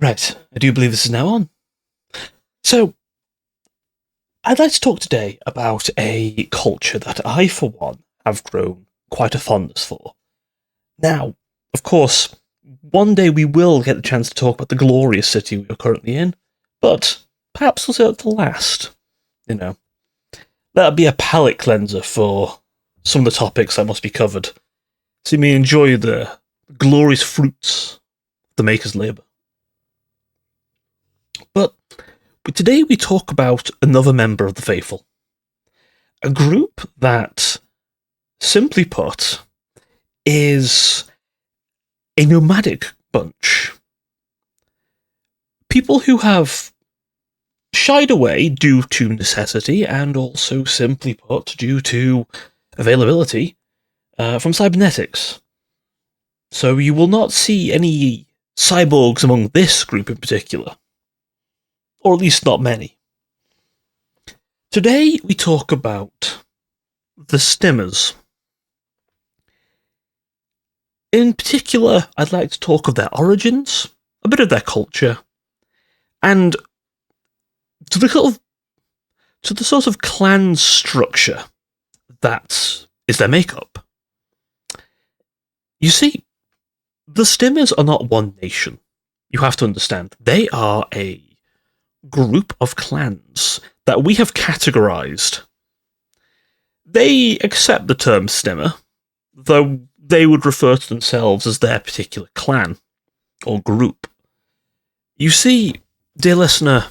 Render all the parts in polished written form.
Right, I do believe this is now on. So, I'd like to talk today about a culture that I, for one, have grown quite a fondness for. Now, of course, one day we will get the chance to talk about the glorious city we are currently in, but perhaps we'll save it to last. You know, that'll be a palate cleanser for some of the topics that must be covered, so you may enjoy the glorious fruits of the maker's labour. But today we talk about another member of the faithful. A group that, simply put, is a nomadic bunch. People who have shied away due to necessity and also, simply put, due to availability from cybernetics. So you will not see any cyborgs among this group in particular. Or at least not many. Today we talk about the Stimmers. In particular, I'd like to talk of their origins, a bit of their culture, and to the sort of clan structure that is their makeup. You see, the Stimmers are not one nation. You have to understand, they are a group of clans that we have categorized. They accept the term Stimmer, though they would refer to themselves as their particular clan or group. You see, dear listener,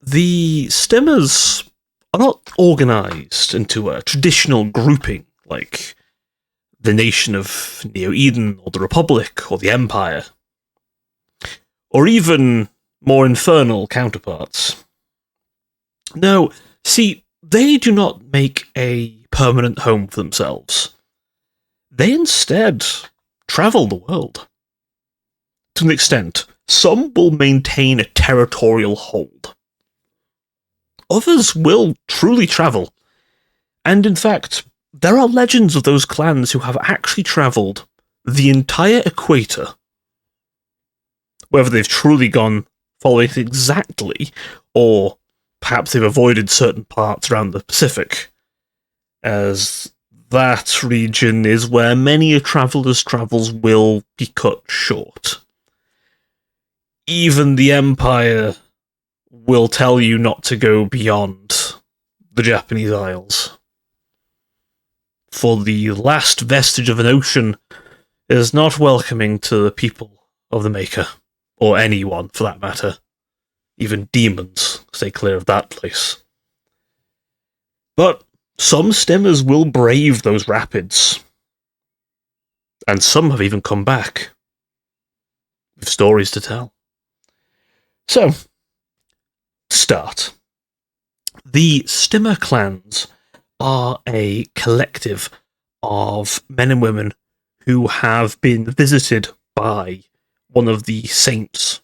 the Stimmers are not organized into a traditional grouping like the nation of Neo-Eden or the Republic or the Empire, or even more infernal counterparts. No, see, they do not make a permanent home for themselves. They instead travel the world. To an extent, some will maintain a territorial hold. Others will truly travel. And in fact, there are legends of those clans who have actually travelled the entire equator. Whether they've truly gone following it exactly, or perhaps they've avoided certain parts around the Pacific, as that region is where many a traveller's travels will be cut short. Even the Empire will tell you not to go beyond the Japanese Isles. For the last vestige of an ocean is not welcoming to the people of the Maker. Or anyone, for that matter. Even demons stay clear of that place. But some Stimmers will brave those rapids. And some have even come back. With stories to tell. So, to start. The Stimmer clans are a collective of men and women who have been visited by one of the saints,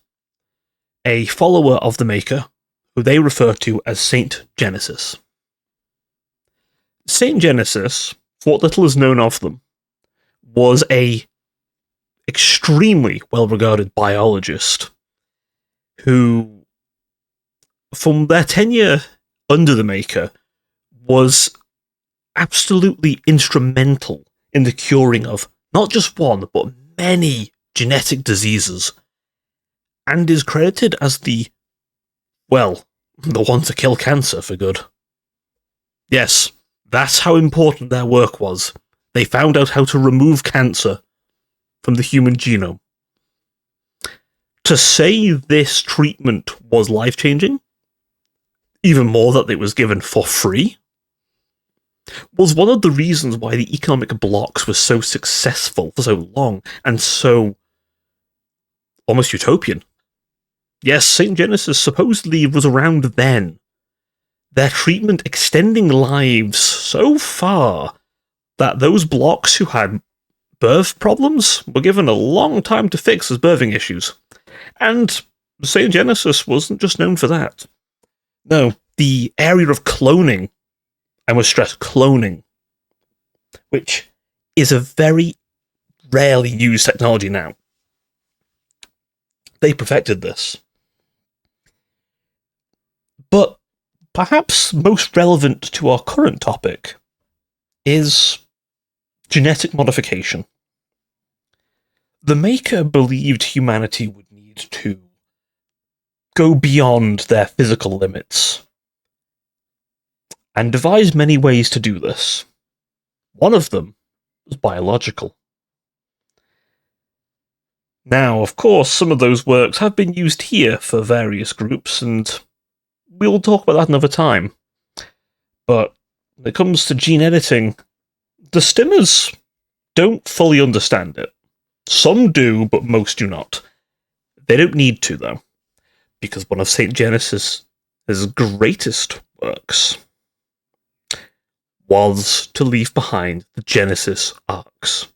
a follower of the Maker, who they refer to as Saint Genesis. Saint Genesis, for what little is known of them, was a extremely well-regarded biologist who, from their tenure under the Maker, was absolutely instrumental in the curing of not just one, but many genetic diseases, and is credited as the one to kill cancer for good. Yes, that's how important their work was. They found out how to remove cancer from the human genome. To say this treatment was life-changing, even more that it was given for free, was one of the reasons why the economic blocks were so successful for so long, and so almost utopian. Yes, St. Genesis supposedly was around then. Their treatment extending lives so far that those blocks who had birth problems were given a long time to fix as birthing issues. And St. Genesis wasn't just known for that. No, the area of cloning, I must stress cloning, which is a very rarely used technology now. They perfected this. But perhaps most relevant to our current topic is genetic modification. The Maker believed humanity would need to go beyond their physical limits, and devised many ways to do this. One of them was biological. Now, of course, some of those works have been used here for various groups, and we'll talk about that another time. But when it comes to gene editing, the Stimmers don't fully understand it. Some do, but most do not. They don't need to, though, because one of St. Genesis' greatest works was to leave behind the Genesis Arcs.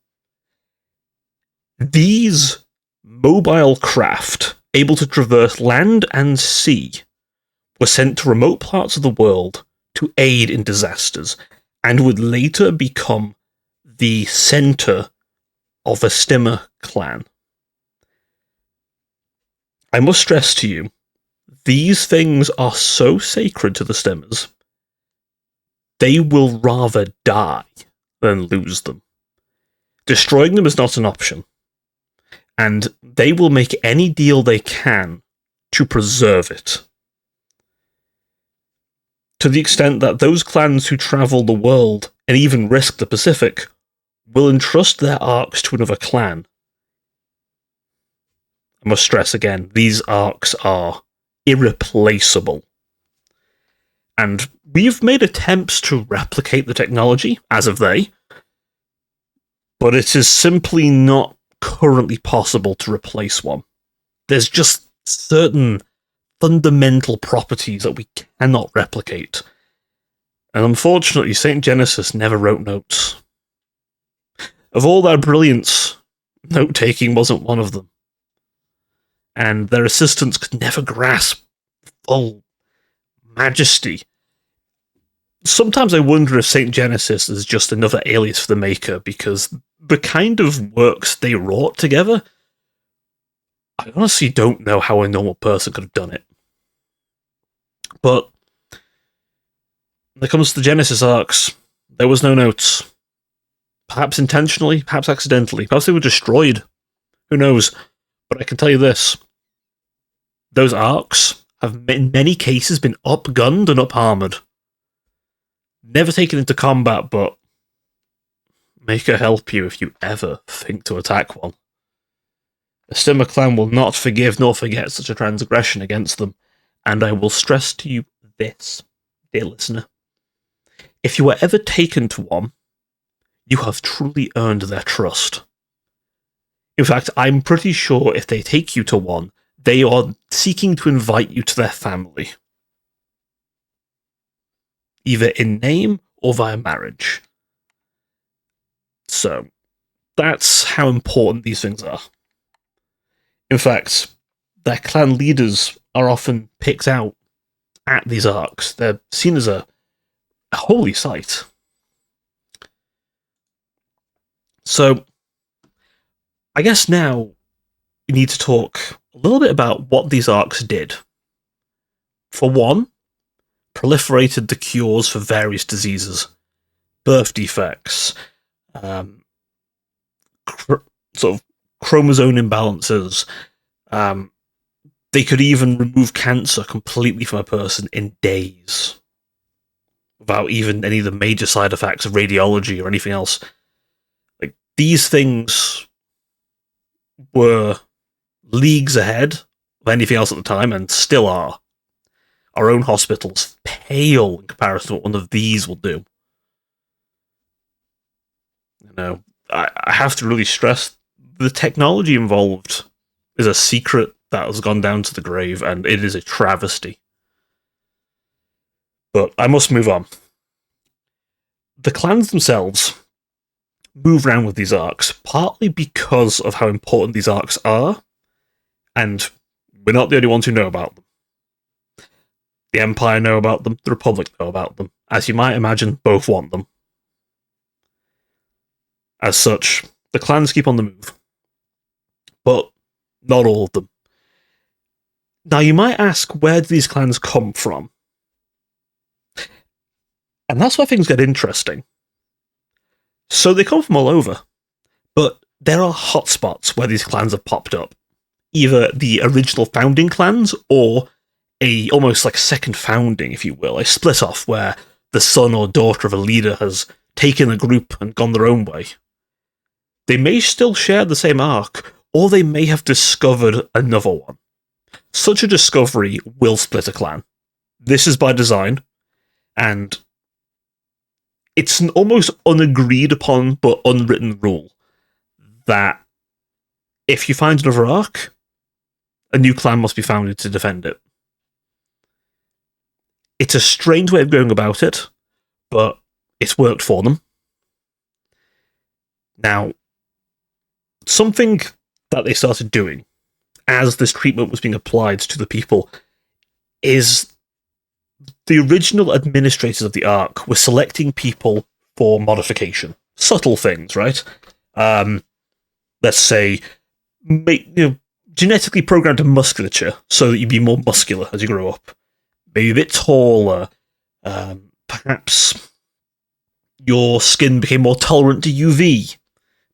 These mobile craft, able to traverse land and sea, were sent to remote parts of the world to aid in disasters, and would later become the center of a Stimmer clan. I must stress to you, these things are so sacred to the Stimmers, they will rather die than lose them. Destroying them is not an option, and they will make any deal they can to preserve it. To the extent that those clans who travel the world, and even risk the Pacific, will entrust their arcs to another clan. I must stress again, these arcs are irreplaceable. And we've made attempts to replicate the technology, as of they, but it is simply not currently possible to replace one. There's just certain fundamental properties that we cannot replicate. And unfortunately, St. Genesis never wrote notes. Of all their brilliance, note-taking wasn't one of them. And their assistants could never grasp full majesty. Sometimes I wonder if St. Genesis is just another alias for the Maker, because the kind of works they wrought together, I honestly don't know how a normal person could have done it. But when it comes to the Genesis arcs, there was no notes. Perhaps intentionally, perhaps accidentally, perhaps they were destroyed. Who knows? But I can tell you this. Those arcs have in many cases been up-gunned and up-armored. Never taken into combat, but Maker help you if you ever think to attack one. The Stimmer clan will not forgive nor forget such a transgression against them, and I will stress to you this, dear listener. If you are ever taken to one, you have truly earned their trust. In fact, I'm pretty sure if they take you to one, they are seeking to invite you to their family. Either in name or via marriage. So, that's how important these things are. In fact, their clan leaders are often picked out at these arcs. They're seen as a holy sight. So, I guess now we need to talk a little bit about what these arcs did. For one, proliferated the cures for various diseases, birth defects, sort of chromosome imbalances. They could even remove cancer completely from a person in days, without even any of the major side effects of radiology or anything else. Like, these things were leagues ahead of anything else at the time, and still are. Our own hospitals pale in comparison to what one of these will do. You know, I have to really stress the technology involved is a secret that has gone down to the grave, and it is a travesty. But I must move on. The clans themselves move around with these arcs, partly because of how important these arcs are, and we're not the only ones who know about them. The Empire know about them, the Republic know about them. As you might imagine, both want them. As such, the clans keep on the move. But not all of them. Now you might ask, where do these clans come from? And that's where things get interesting. So they come from all over, but there are hotspots where these clans have popped up. Either the original founding clans or a almost like second founding, if you will, a split off where the son or daughter of a leader has taken a group and gone their own way. They may still share the same arc, or they may have discovered another one. Such a discovery will split a clan. This is by design, and it's an almost unagreed upon but unwritten rule that if you find another arc, a new clan must be founded to defend it. It's a strange way of going about it, but it's worked for them. Now, something that they started doing as this treatment was being applied to the people is the original administrators of the Ark were selecting people for modification. Subtle things, right? Let's say, genetically programmed musculature so that you'd be more muscular as you grow up. Maybe a bit taller. Perhaps your skin became more tolerant to UV,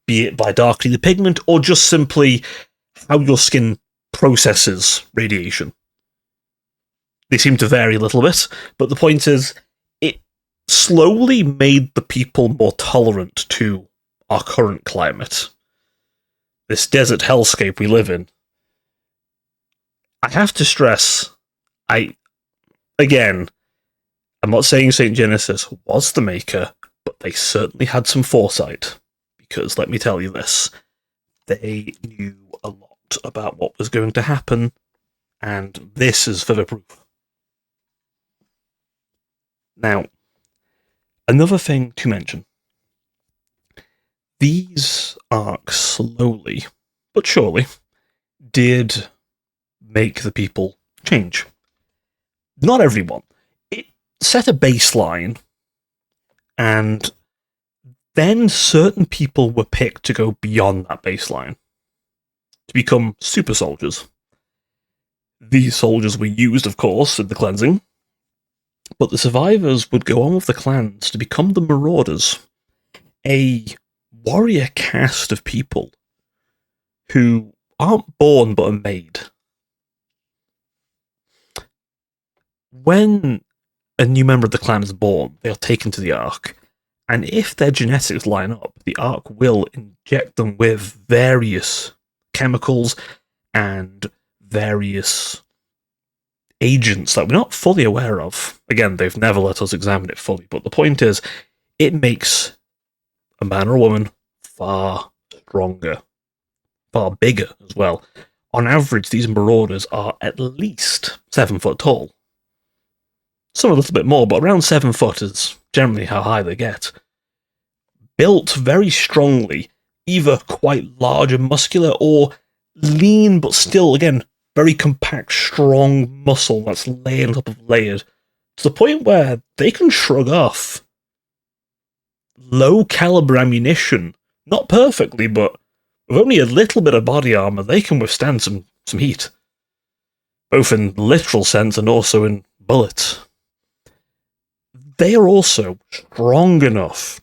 be it by darkening the pigment or just simply how your skin processes radiation. They seem to vary a little bit, but the point is, it slowly made the people more tolerant to our current climate. This desert hellscape we live in. I have to stress, again, I'm not saying St. Genesis was the maker, but they certainly had some foresight. Because, let me tell you this, they knew a lot about what was going to happen, and this is further proof. Now, another thing to mention. These arcs slowly, but surely, did make the people change. Not everyone. It set a baseline, and then certain people were picked to go beyond that baseline, to become super soldiers. These soldiers were used, of course, in the cleansing, but the survivors would go on with the clans to become the Marauders, a warrior caste of people who aren't born but are made. When a new member of the clan is born, they are taken to the Ark, and if their genetics line up, the Ark will inject them with various chemicals and various agents that we're not fully aware of. Again, they've never let us examine it fully, but the point is, it makes a man or a woman far stronger, far bigger as well. On average, these Marauders are at least 7 foot tall. Some a little bit more, but around 7 foot is generally how high they get. Built very strongly, either quite large and muscular, or lean but still, again, very compact, strong muscle that's layered on top of layered, to the point where they can shrug off low caliber ammunition, not perfectly, but with only a little bit of body armor, they can withstand some heat. Both in literal sense and also in bullets. They are also strong enough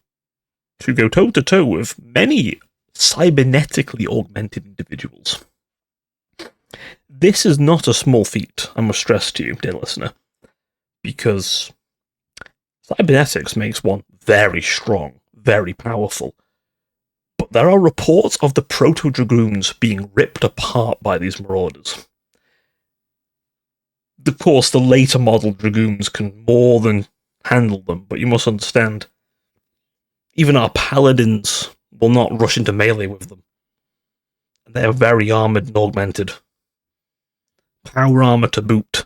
to go toe-to-toe with many cybernetically augmented individuals. This is not a small feat, I must stress to you, dear listener, because cybernetics makes one very strong, very powerful. But there are reports of the proto-dragoons being ripped apart by these Marauders. Of course, the later model dragoons can more than handle them, but you must understand, even our paladins will not rush into melee with them. They are very armoured and augmented. Power armour to boot.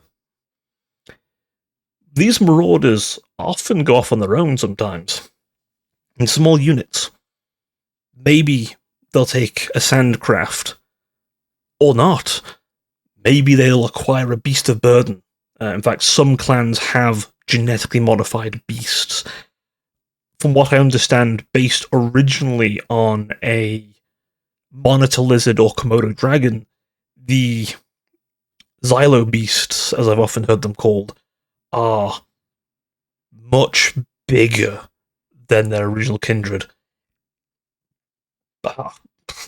These Marauders often go off on their own sometimes, in small units. Maybe they'll take a sandcraft, or not. Maybe they'll acquire a beast of burden. In fact, some clans have genetically modified beasts. From what I understand, based originally on a monitor lizard or Komodo dragon, the Xylo beasts, as I've often heard them called, are much bigger than their original kindred.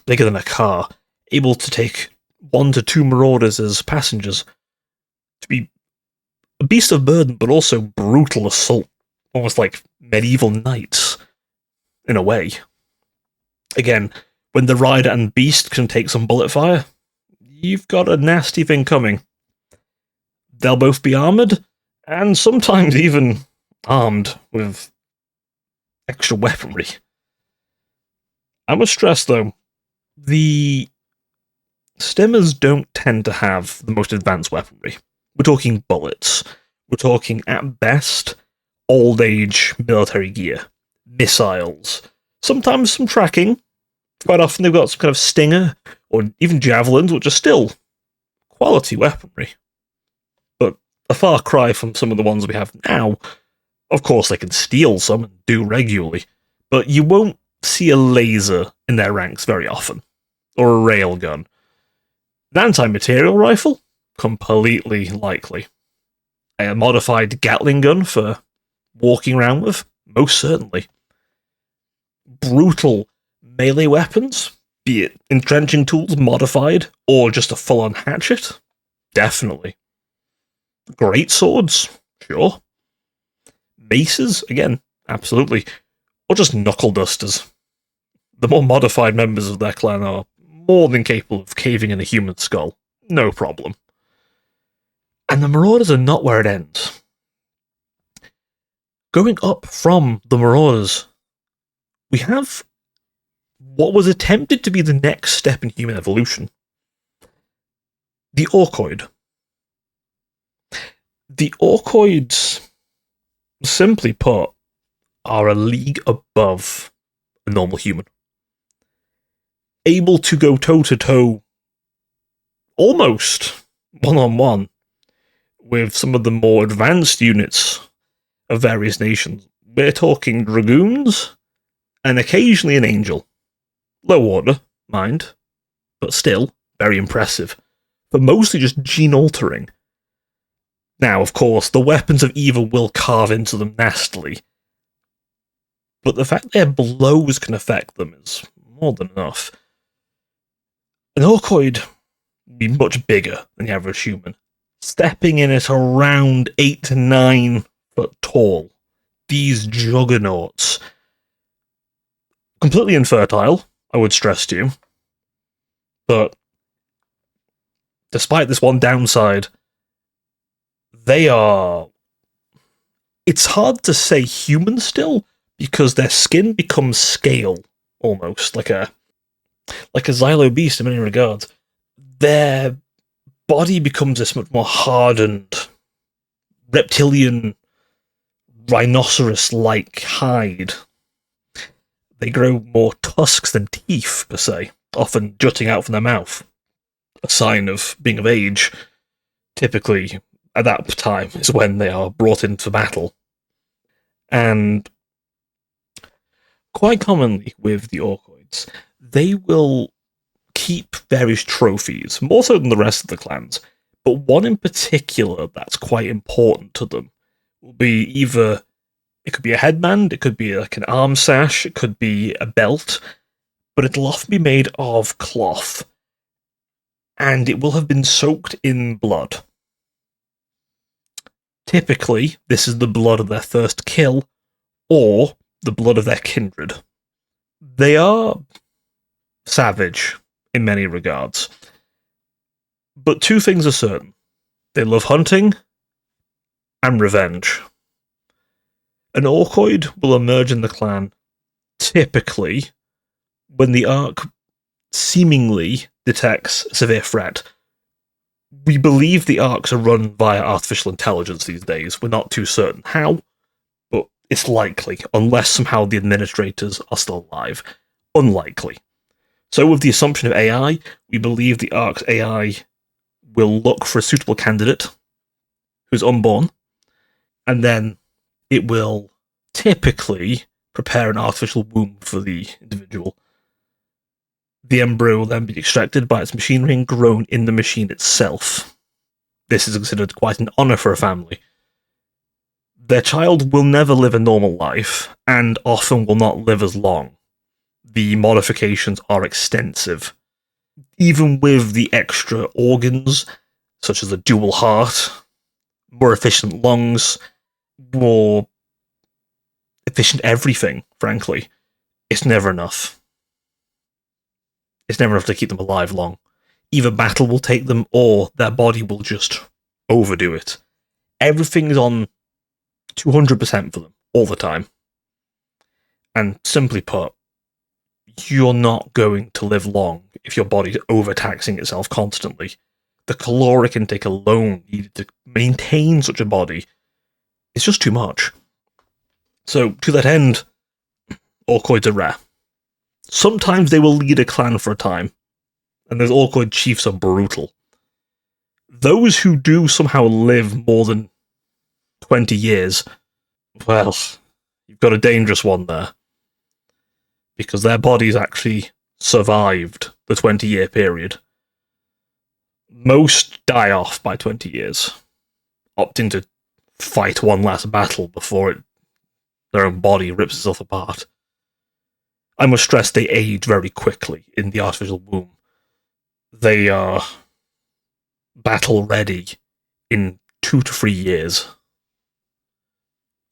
Bigger than a car, able to take 1 to 2 marauders as passengers. To be a beast of burden, but also brutal assault, almost like medieval knights, in a way. Again, when the rider and beast can take some bullet fire, you've got a nasty thing coming. They'll both be armoured, and sometimes even armed with extra weaponry. I must stress, though, the Stimmers don't tend to have the most advanced weaponry. We're talking bullets. We're talking, at best, old-age military gear. Missiles. Sometimes some tracking. Quite often they've got some kind of stinger, or even javelins, which are still quality weaponry. But a far cry from some of the ones we have now. Of course, they can steal some and do regularly, but you won't see a laser in their ranks very often, or a railgun. An anti-material rifle? Completely likely. A modified Gatling gun for walking around with? Most certainly. Brutal melee weapons? Be it entrenching tools modified, or just a full-on hatchet? Definitely. Great swords? Sure. Maces? Again, absolutely. Or just knuckle dusters. The more modified members of their clan are more than capable of caving in a human skull. No problem. And the Marauders are not where it ends. Going up from the Marauders, we have what was attempted to be the next step in human evolution. The Orkoid. The Orkoids, simply put, are a league above a normal human. Able to go toe-to-toe, almost one-on-one, with some of the more advanced units of various nations. We're talking dragoons, and occasionally an angel. Low order, mind, but still very impressive. But mostly just gene-altering. Now, of course, the weapons of evil will carve into them nastily, but the fact their blows can affect them is more than enough. An Orkoid would be much bigger than the average human, stepping in at around 8 to 9 foot tall. These juggernauts. Completely infertile, I would stress to you. But despite this one downside, they are... It's hard to say human still, because their skin becomes scale, almost, like a Xylo beast in many regards. Their body becomes this much more hardened, reptilian, rhinoceros-like hide. They grow more tusks than teeth, per se, often jutting out from their mouth. A sign of being of age. Typically, at that time, is when they are brought into battle. And quite commonly with the Orkoids, they will keep various trophies, more so than the rest of the clans, but one in particular that's quite important to them will be either, it could be a headband, it could be like an arm sash, it could be a belt, but it'll often be made of cloth, and it will have been soaked in blood. Typically, this is the blood of their first kill, or the blood of their kindred. They are savage in many regards. But two things are certain. They love hunting and revenge. An Orkoid will emerge in the clan typically when the Ark seemingly detects a severe threat. We believe the Arks are run via artificial intelligence these days. We're not too certain how, but it's likely, unless somehow the administrators are still alive. Unlikely. So with the assumption of AI, we believe the Ark's AI will look for a suitable candidate who's unborn, and then it will typically prepare an artificial womb for the individual. The embryo will then be extracted by its machinery and grown in the machine itself. This is considered quite an honour for a family. Their child will never live a normal life, and often will not live as long. The modifications are extensive. Even with the extra organs, such as a dual heart, more efficient lungs, more efficient everything, frankly, it's never enough. It's never enough to keep them alive long. Either battle will take them, or their body will just overdo it. Everything is on 200% for them, all the time. And simply put, you're not going to live long if your body's overtaxing itself constantly. The caloric intake alone needed to maintain such a body is just too much. So, to that end, Orcoids are rare. Sometimes they will lead a clan for a time, and those Orcoid chiefs are brutal. Those who do somehow live more than 20 years, well, you've got a dangerous one there. Because their bodies actually survived the 20-year period. Most die off by 20 years, opting to fight one last battle before their own body rips itself apart. I must stress they age very quickly in the artificial womb. They are battle ready in 2 to 3 years.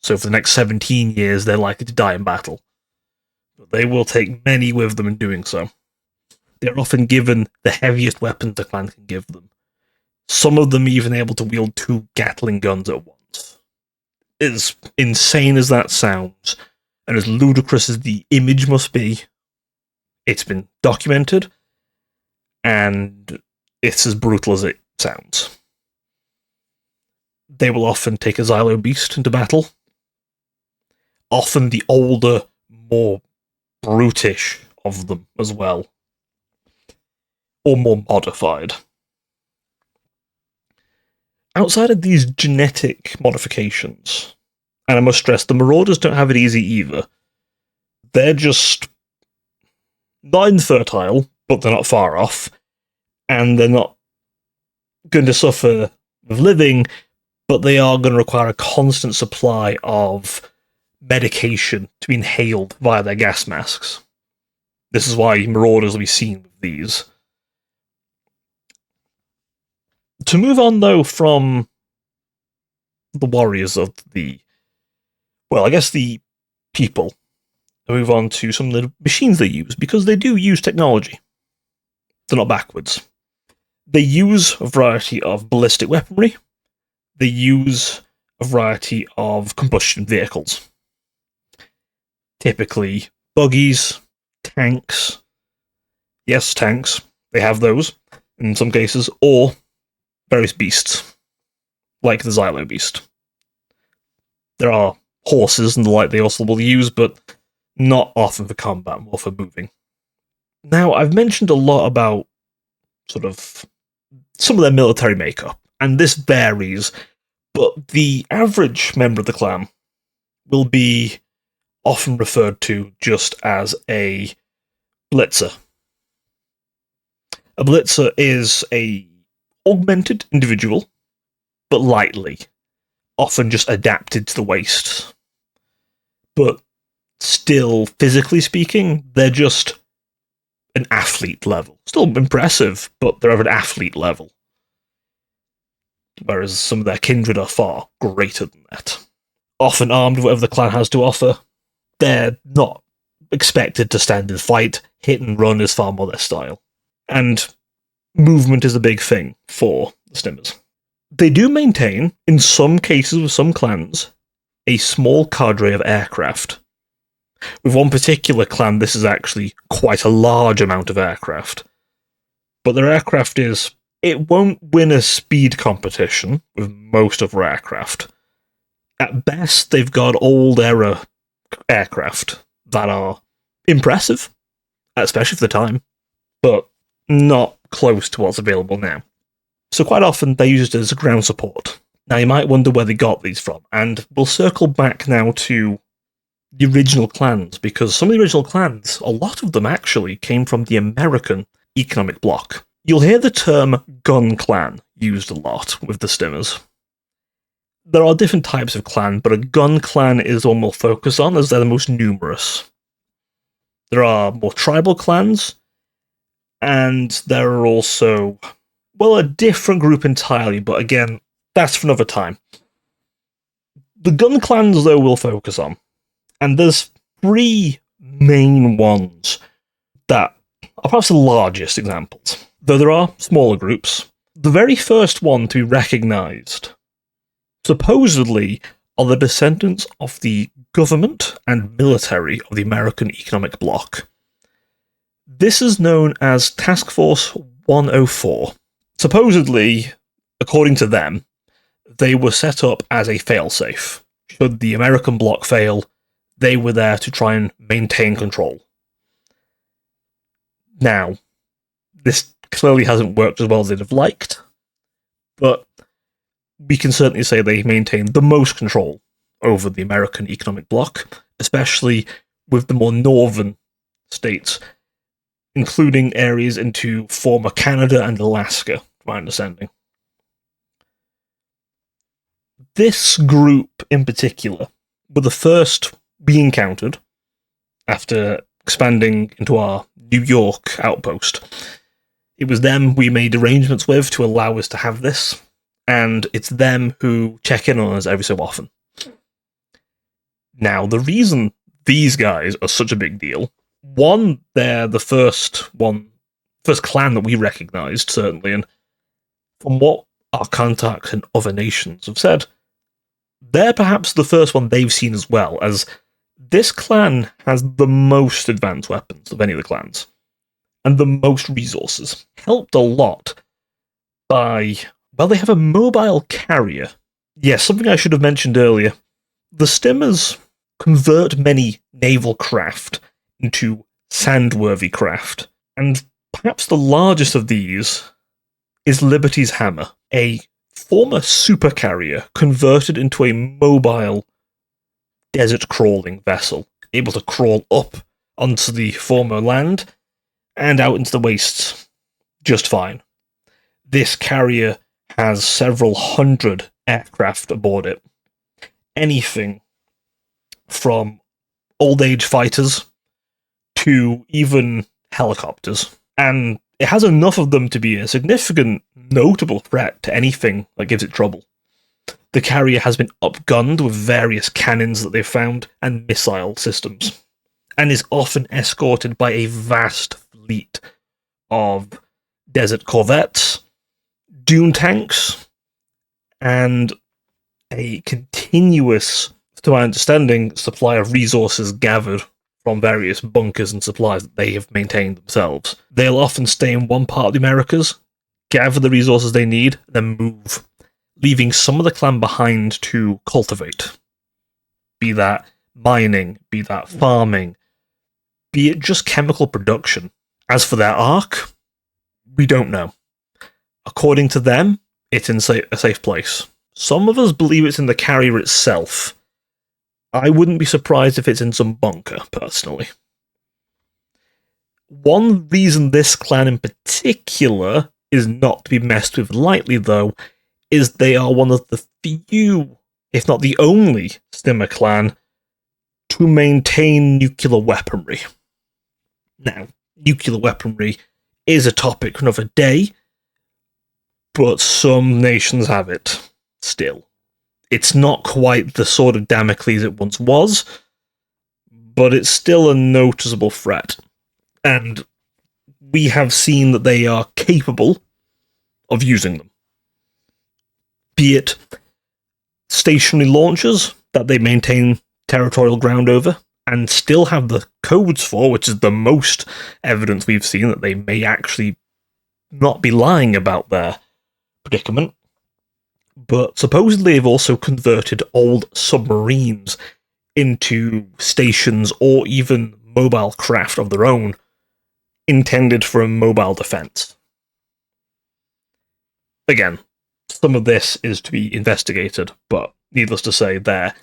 So for the next 17 years, they're likely to die in battle. But they will take many with them in doing so. They're often given the heaviest weapons the clan can give them. Some of them even able to wield 2 Gatling guns at once. As insane as that sounds, and as ludicrous as the image must be, it's been documented, and it's as brutal as it sounds. They will often take a Xylo beast into battle. Often the older, more brutish of them as well. Or more modified. Outside of these genetic modifications, and I must stress, the Marauders don't have it easy either. They're just not infertile, but they're not far off, and they're not going to suffer with living, but they are going to require a constant supply of medication to be inhaled via their gas masks. This is why Marauders will be seen with these. To move on, though, from the warriors of the people, I move on to some of the machines they use, because they do use technology. They're not backwards. They use a variety of ballistic weaponry. They use a variety of combustion vehicles. Typically, buggies, tanks. Yes, tanks. They have those, in some cases, or various beasts, like the Xylo beast. There are horses and the like they also will use, but not often for combat, more for moving. Now, I've mentioned a lot about sort of some of their military makeup, and this varies, but the average member of the clan will be often referred to just as a blitzer. A blitzer is a augmented individual, but lightly, often just adapted to the waist. But still, physically speaking, they're just an athlete level. Still impressive, but they're of an athlete level. Whereas some of their kindred are far greater than that. Often armed with whatever the clan has to offer. They're not expected to stand and fight. Hit and run is far more their style. And movement is a big thing for the Stimmers. They do maintain, in some cases with some clans, a small cadre of aircraft. With one particular clan, this is actually quite a large amount of aircraft. But their aircraft it won't win a speed competition with most of their aircraft. At best, they've got old-era aircraft that are impressive, especially for the time, but not close to what's available now. So quite often, they use it as a ground support. Now, you might wonder where they got these from, and we'll circle back now to the original clans, because some of the original clans, a lot of them actually came from the American economic bloc. You'll hear the term gun clan used a lot with the Stimmers. there are different types of clan, but a gun clan is one we'll focus on as they're the most numerous. There are more tribal clans, and there are also, well, a different group entirely, but again, that's for another time. The gun clans, though, we'll focus on. And there's 3 main ones that are perhaps the largest examples, though there are smaller groups. The very first one to be recognised, supposedly, are the descendants of the government and military of the American economic bloc. This is known as Task Force 104. Supposedly, according to them, they were set up as a failsafe. Should the American bloc fail, they were there to try and maintain control. Now, this clearly hasn't worked as well as they'd have liked, but we can certainly say they maintained the most control over the American economic bloc, especially with the more northern states, including areas into former Canada and Alaska, to my understanding. This group in particular were the first we encountered after expanding into our New York outpost. It was them we made arrangements with to allow us to have this, and it's them who check in on us every so often. Now, the reason these guys are such a big deal, one, they're the first clan that we recognised, certainly, and from what our contacts in other nations have said, they're perhaps the first one they've seen as well, as this clan has the most advanced weapons of any of the clans, and the most resources. Helped a lot by, well, they have a mobile carrier. Yes, something I should have mentioned earlier. The Stimmers convert many naval craft into sandworthy craft, and perhaps the largest of these is Liberty's Hammer, a former supercarrier converted into a mobile desert-crawling vessel, able to crawl up onto the former land and out into the wastes just fine. This carrier has several hundred aircraft aboard it. Anything from old-age fighters to even helicopters. And it has enough of them to be a significant, notable threat to anything that gives it trouble. The carrier has been upgunned with various cannons that they've found and missile systems, and is often escorted by a vast fleet of desert corvettes, dune tanks, and a continuous, to my understanding, supply of resources gathered from various bunkers and supplies that they have maintained themselves. They'll often stay in one part of the Americas, gather the resources they need, then move, leaving some of the clan behind to cultivate. Be that mining, be that farming, be it just chemical production. As for their arc, we don't know. According to them, it's in a safe place. Some of us believe it's in the carrier itself. I wouldn't be surprised if it's in some bunker, personally. One reason this clan in particular is not to be messed with lightly, though, is they are one of the few, if not the only, Stimmer clan to maintain nuclear weaponry. Now, nuclear weaponry is a topic for another day, but some nations have it still. It's not quite the sword of Damocles it once was, but it's still a noticeable threat. And we have seen that they are capable of using them. Be it stationary launchers that they maintain territorial ground over, and still have the codes for, which is the most evidence we've seen that they may actually not be lying about their predicament. But supposedly they've also converted old submarines into stations or even mobile craft of their own, intended for a mobile defense. Again, some of this is to be investigated, but needless to say, their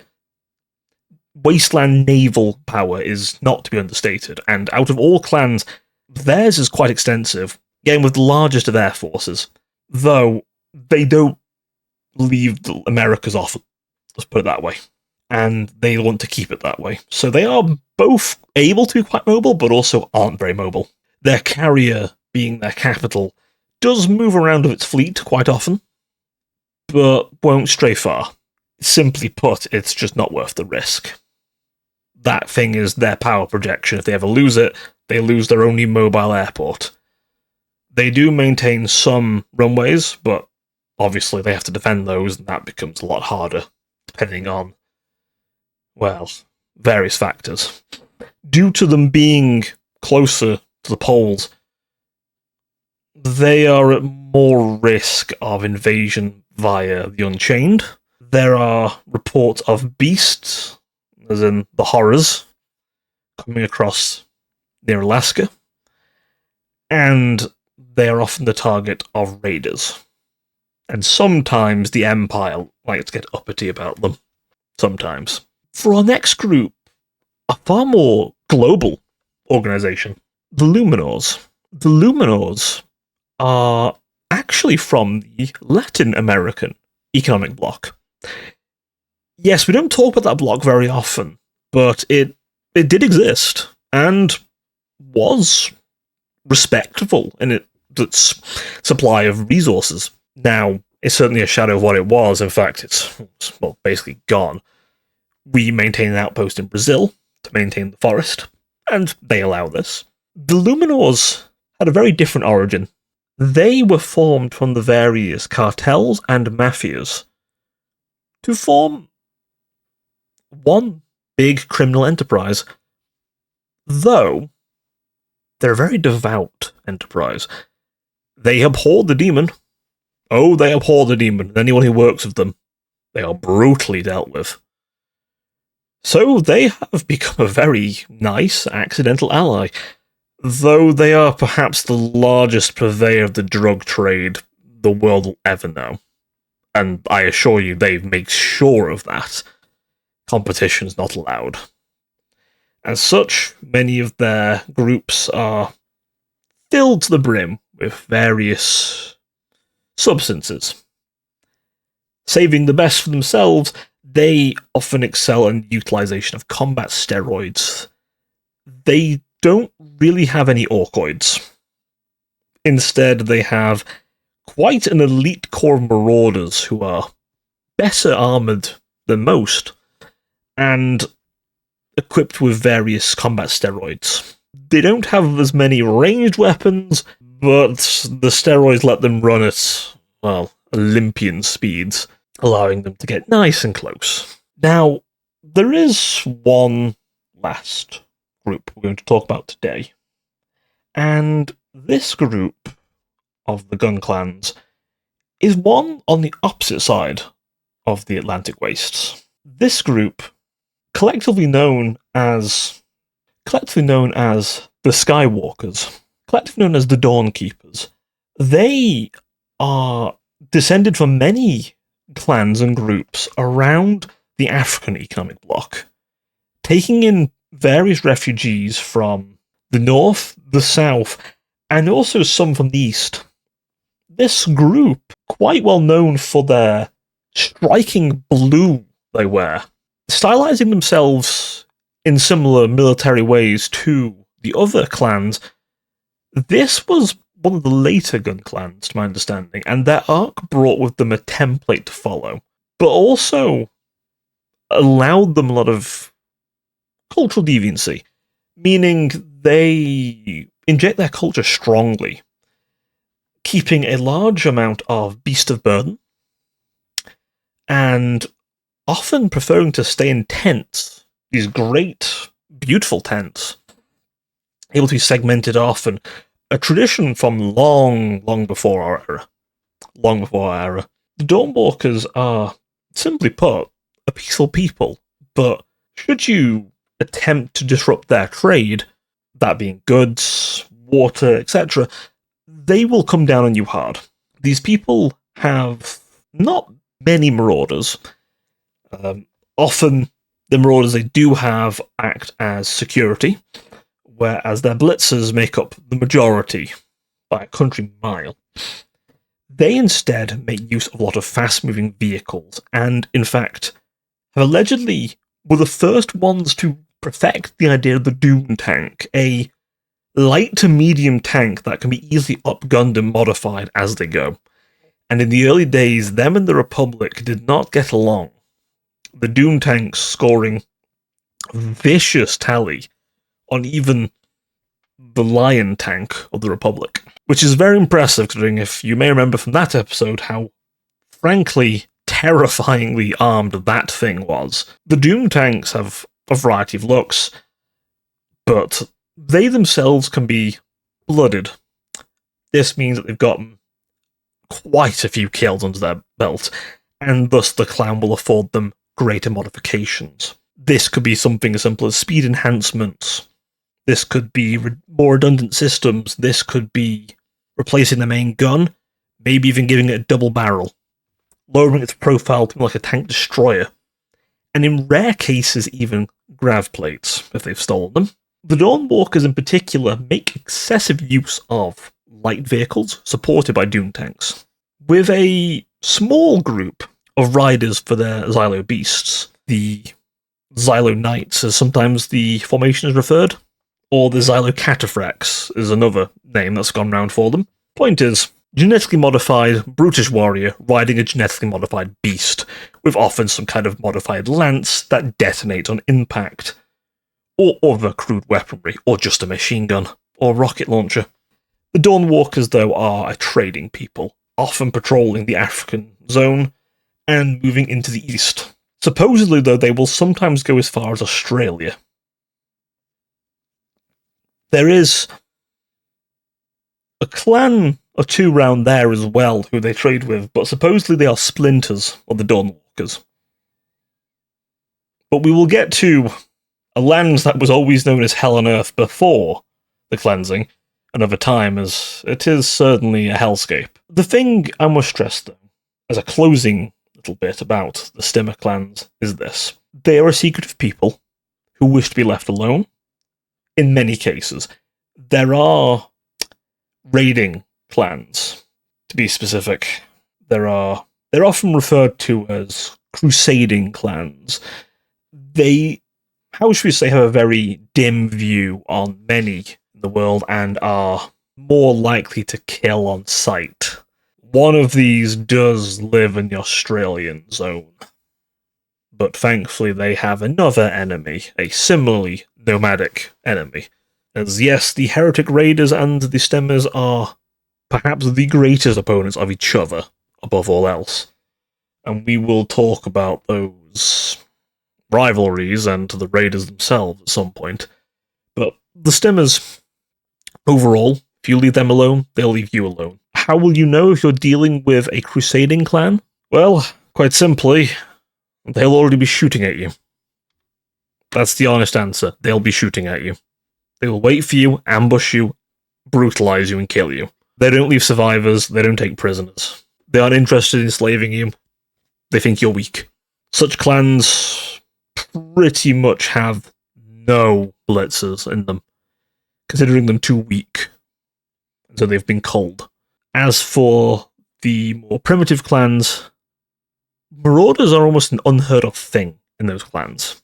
wasteland naval power is not to be understated, and out of all clans, theirs is quite extensive, again with the largest of air forces, though they don't leave the Americas off Let's put it that way. And they want to keep it that way. So they are both able to be quite mobile, but also aren't very mobile. Their carrier, being their capital, does move around with its fleet quite often, but won't stray far. Simply put, it's just not worth the risk. That thing is their power projection. If they ever lose it, they lose their only mobile airport. They do maintain some runways, but obviously they have to defend those, and that becomes a lot harder, depending on, well, various factors. Due to them being closer to the poles, they are at more risk of invasion via the Unchained. There are reports of beasts, as in the horrors, coming across near Alaska, and they are often the target of raiders. And sometimes the Empire likes to get uppity about them. Sometimes. For our next group, a far more global organization, the Luminors. The Luminors are actually from the Latin American economic bloc. Yes, we don't talk about that bloc very often, but it did exist, and was respectable in its supply of resources. Now, it's certainly a shadow of what it was. In fact, it's well, basically gone. We maintain an outpost in Brazil to maintain the forest, and they allow this. The Luminors had a very different origin. They were formed from the various cartels and mafias to form one big criminal enterprise, though they're a very devout enterprise. They abhor the demon. Oh, they abhor the demon, and anyone who works with them. They are brutally dealt with. So they have become a very nice accidental ally, though they are perhaps the largest purveyor of the drug trade the world will ever know. And I assure you, they make sure of that. Competition is not allowed. As such, many of their groups are filled to the brim with various substances. Saving the best for themselves, they often excel in utilization of combat steroids. They don't really have any orcoids. Instead, they have quite an elite core of marauders who are better armoured than most, and equipped with various combat steroids. They don't have as many ranged weapons, but the steroids let them run at, well, Olympian speeds, allowing them to get nice and close. Now, there is one last group we're going to talk about today, and this group of the gun clans is one on the opposite side of the Atlantic Wastes. This group, collectively known as the Skywalkers, collectively known as the Dawn Keepers, they are descended from many clans and groups around the African economic bloc, taking in various refugees from the north, the south, and also some from the east. This group, quite well known for their striking blue they wear, stylizing themselves in similar military ways to the other clans, this was one of the later gun clans, to my understanding, and their arc brought with them a template to follow, but also allowed them a lot of cultural deviancy, meaning they inject their culture strongly, keeping a large amount of beast of burden, and often preferring to stay in tents, these great, beautiful tents, able to be segmented off, and a tradition from long before our era. Long before our era. The Dawnwalkers are, simply put, a peaceful people, but should you attempt to disrupt their trade, that being goods, water, etc., they will come down on you hard. These people have not many marauders. Often, the marauders they do have act as security, whereas their blitzers make up the majority by a country mile. They instead make use of a lot of fast-moving vehicles, and in fact, have allegedly were the first ones to perfect the idea of the Doom tank, a light to medium tank that can be easily upgunned and modified as they go. And in the early days, them and the Republic did not get along. The Doom tanks scoring vicious tally on even the Lion tank of the Republic, which is very impressive considering, if you may remember from that episode, how frankly terrifyingly armed that thing was. The Doom tanks have a variety of looks, but they themselves can be blooded. This means that they've gotten quite a few kills under their belt, and thus the clan will afford them greater modifications. This could be something as simple as speed enhancements. This could be more redundant systems. This could be replacing the main gun, maybe even giving it a double barrel, lowering its profile to like a tank destroyer, and in rare cases even grav plates, if they've stolen them. The Dawnwalkers in particular make excessive use of light vehicles supported by Doom tanks, with a small group of riders for their Xylo beasts. The Xylo Knights, as sometimes the formation is referred, or the Xylo Cataphracts is another name that's gone round for them. Point is, genetically modified brutish warrior riding a genetically modified beast, with often some kind of modified lance that detonates on impact, or other crude weaponry, or just a machine gun, or rocket launcher. The Dawnwalkers, though, are a trading people, often patrolling the African zone and moving into the east. Supposedly, though, they will sometimes go as far as Australia. There is a clan or two round there as well who they trade with, but supposedly they are splinters of the Dawnwalkers. But we will get to a land that was always known as Hell on Earth before the cleansing another time, as it is certainly a hellscape. The thing I must stress, though, as a closing little bit about the Stimmer clans, is this. They are a secretive people who wish to be left alone. In many cases, there are raiding clans, to be specific. They're often referred to as crusading clans. They, how should we say, have a very dim view on many in the world and are more likely to kill on sight. One of these does live in the Australian zone, but thankfully they have another enemy, a similarly nomadic enemy. As yes, the Heretic Raiders and the Stimmers are perhaps the greatest opponents of each other, above all else. And we will talk about those rivalries and the Raiders themselves at some point. But the Stimmers, overall, if you leave them alone, they'll leave you alone. How will you know if you're dealing with a crusading clan? Well, quite simply, they'll already be shooting at you. That's the honest answer. They'll be shooting at you. They will wait for you, ambush you, brutalize you, and kill you. They don't leave survivors, they don't take prisoners. They aren't interested in enslaving you. They think you're weak. Such clans pretty much have no blitzers in them, considering them too weak, and so they've been culled. As for the more primitive clans, marauders are almost an unheard of thing in those clans.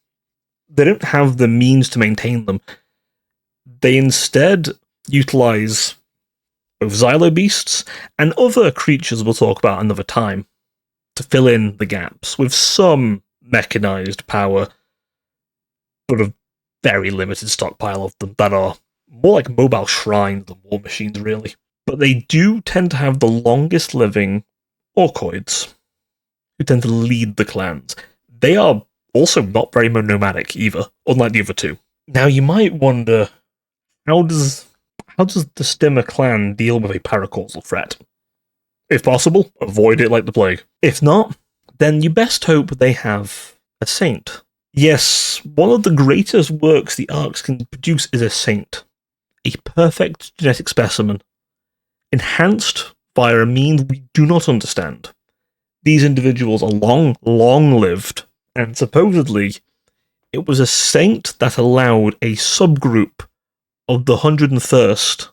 They don't have the means to maintain them. They instead utilize both Xylo beasts and other creatures we'll talk about another time to fill in the gaps with some mechanized power, but a very limited stockpile of them that are more like mobile shrines than war machines, really. But they do tend to have the longest living orcoids, who tend to lead the clans. They are also not very nomadic either, unlike the other two. Now you might wonder, how does the Stimmer clan deal with a paracausal threat? If possible, avoid it like the plague. If not, then you best hope they have a saint. Yes, one of the greatest works the Arcs can produce is a saint. A perfect genetic specimen, enhanced via a means we do not understand. These individuals are long-lived, and supposedly it was a saint that allowed a subgroup of the 101st,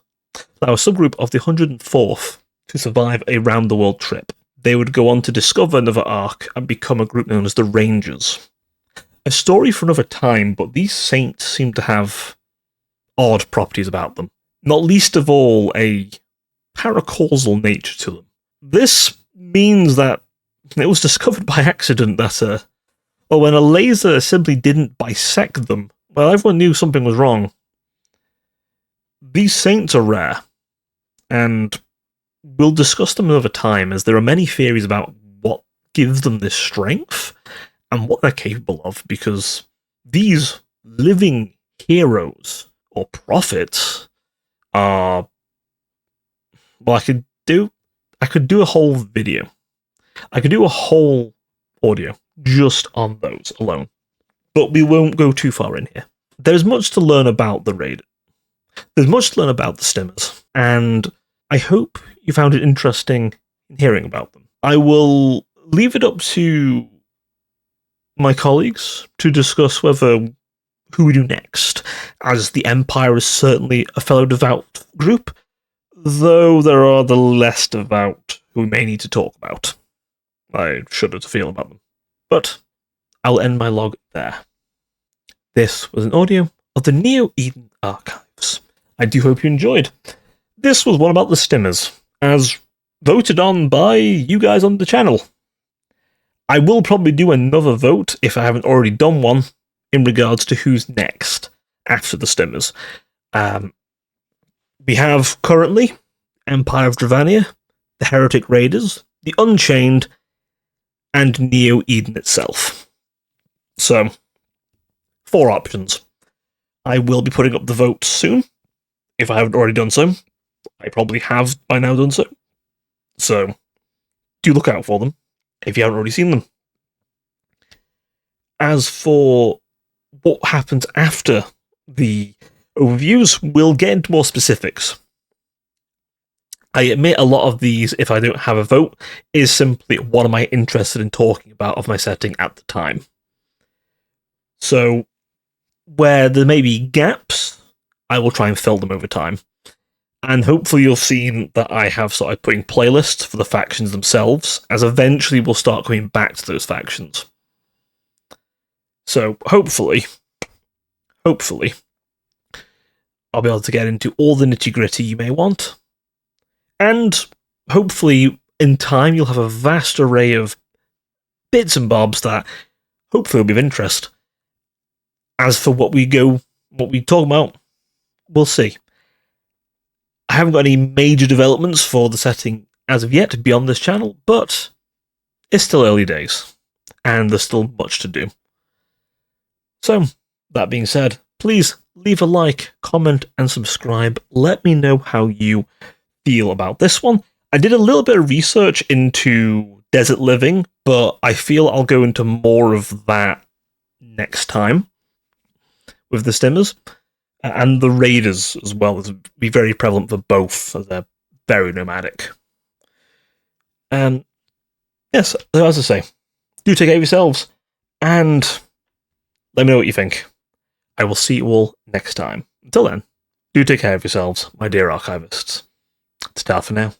a subgroup of the 104th, to survive a round-the-world trip. They would go on to discover another arc and become a group known as the Rangers. a story for another time, but these saints seem to have odd properties about them. Not least of all, a paracausal nature to them. This means that it was discovered by accident that, when a laser simply didn't bisect them, well, everyone knew something was wrong. These saints are rare, and we'll discuss them another time, as there are many theories about what gives them this strength and what they're capable of, because these living heroes or prophets are... Well, I could do a whole video. I could do a whole audio just on those alone. But we won't go too far in here. There's much to learn about the Raid. There's much to learn about the Stimmers, and I hope you found it interesting in hearing about them. I will leave it up to my colleagues to discuss who we do next, as the Empire is certainly a fellow devout group, though there are the less devout who we may need to talk about. I shudder to feel about them. But I'll end my log there. This was an audio of the Neo Eden Archives. I do hope you enjoyed. This was one about the Stimmers, as voted on by you guys on the channel. I will probably do another vote, if I haven't already done one, in regards to who's next after the Stimmers. We have currently Empire of Dravania, the Heretic Raiders, the Unchained, and Neo Eden itself. So, 4 options. I will be putting up the votes soon, if I haven't already done so. I probably have by now done so. So, do look out for them, if you haven't already seen them. As for what happens after the overviews, we'll get into more specifics. I admit a lot of these, if I don't have a vote, is simply what am I interested in talking about of my setting at the time. So, where there may be gaps, I will try and fill them over time. And hopefully you'll see that I have started putting playlists for the factions themselves, as eventually we'll start coming back to those factions. So, hopefully, I'll be able to get into all the nitty-gritty you may want. And hopefully, in time, you'll have a vast array of bits and bobs that hopefully will be of interest. As for what we talk about, we'll see. I haven't got any major developments for the setting as of yet beyond this channel, but it's still early days, and there's still much to do. So, that being said, please leave a like, comment, and subscribe. Let me know how you feel about this one. I did a little bit of research into desert living, but I feel I'll go into more of that next time with the Stimmers. And the Raiders as well will be very prevalent for both, as they're very nomadic. Yes, as I say, do take care of yourselves, and let me know what you think. I will see you all next time. Until then, do take care of yourselves, my dear archivists. Ta-ta for now.